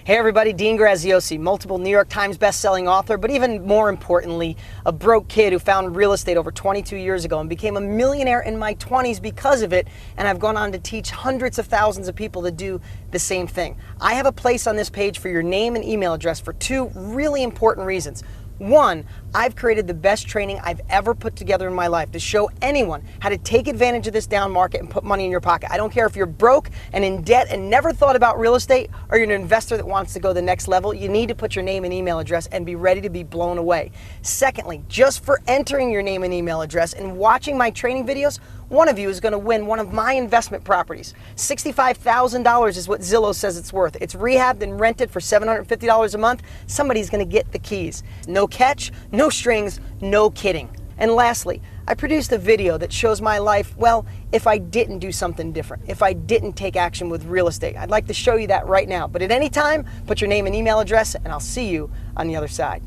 Hey everybody, Dean Graziosi, multiple New York Times best-selling author, but even more importantly, a broke kid who found real estate over 22 years ago and became a millionaire in my 20s because of it, and I've gone on to teach hundreds of thousands of people to do the same thing. I have a place on this page for your name and email address for two really important reasons. One, I've created the best training I've ever put together in my life to show anyone how to take advantage of this down market and put money in your pocket. I don't care if you're broke and in debt and never thought about real estate, or you're an investor that wants to go the next level. You need to put your name and email address and be ready to be blown away. Secondly, just for entering your name and email address and watching my training videos, one of you is going to win one of my investment properties. $65,000 is what Zillow says it's worth. It's rehabbed and rented for $750 a month. Somebody's going to get the keys. No catch, no strings, no kidding. And lastly, I produced a video that shows my life, well, if I didn't do something different, if I didn't take action with real estate. I'd like to show you that right now. But at any time, put your name and email address, and I'll see you on the other side.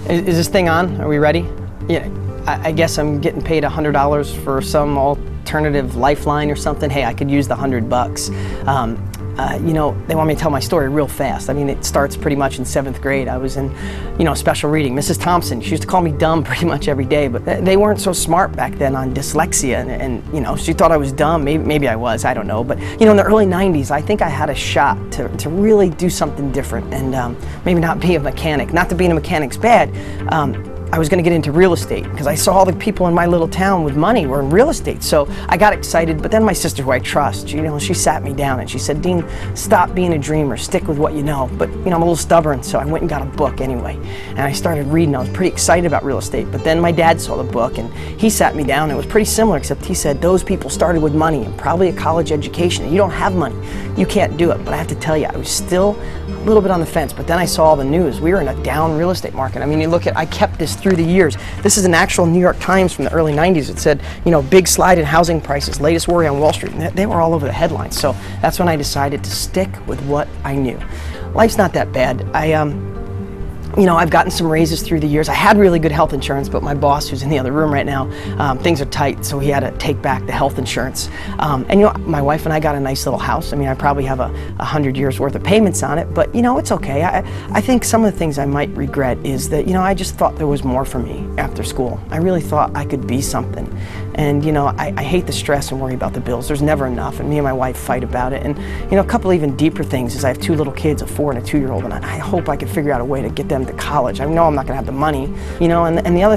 Is this thing on? Are we ready? Yeah, I guess I'm getting paid $100 for some alternative lifeline or something. Hey, I could use the $100. You know, they want me to tell my story real fast. I mean, it starts pretty much in 7th grade. I was in, special reading. Mrs. Thompson, she used to call me dumb pretty much every day, but they weren't so smart back then on dyslexia, and she thought I was dumb. Maybe I was, I don't know. But, in the early 90s, I think I had a shot to really do something different and maybe not be a mechanic. Not that being a mechanic's bad. I was going to get into real estate because I saw all the people in my little town with money were in real estate. So I got excited, but then my sister, who I trust, she sat me down and she said, Dean, stop being a dreamer, stick with what you know. But I'm a little stubborn, so I went and got a book anyway. And I started reading. I was pretty excited about real estate, but then my dad saw the book and he sat me down. It was pretty similar, except he said, those people started with money and probably a college education, and you don't have money. You can't do it. But I have to tell you, I was still a little bit on the fence, but then I saw all the news. We were in a down real estate market. I mean, you look at, I kept this through the years. This is an actual New York Times from the early 90s. It said, big slide in housing prices, latest worry on Wall Street. And they were all over the headlines. So that's when I decided to stick with what I knew. Life's not that bad. I've gotten some raises through the years. I had really good health insurance, but my boss, who's in the other room right now, things are tight, so he had to take back the health insurance. My wife and I got a nice little house. I mean, I probably have 100 years worth of payments on it, but it's okay. I think some of the things I might regret is that, I just thought there was more for me after school. I really thought I could be something. And, I hate the stress and worry about the bills. There's never enough, and me and my wife fight about it. And, a couple even deeper things is I have 2 little kids, a 4- and a 2-year-old, and I hope I can figure out a way to get them to college. I know I'm not going to have the money, and the other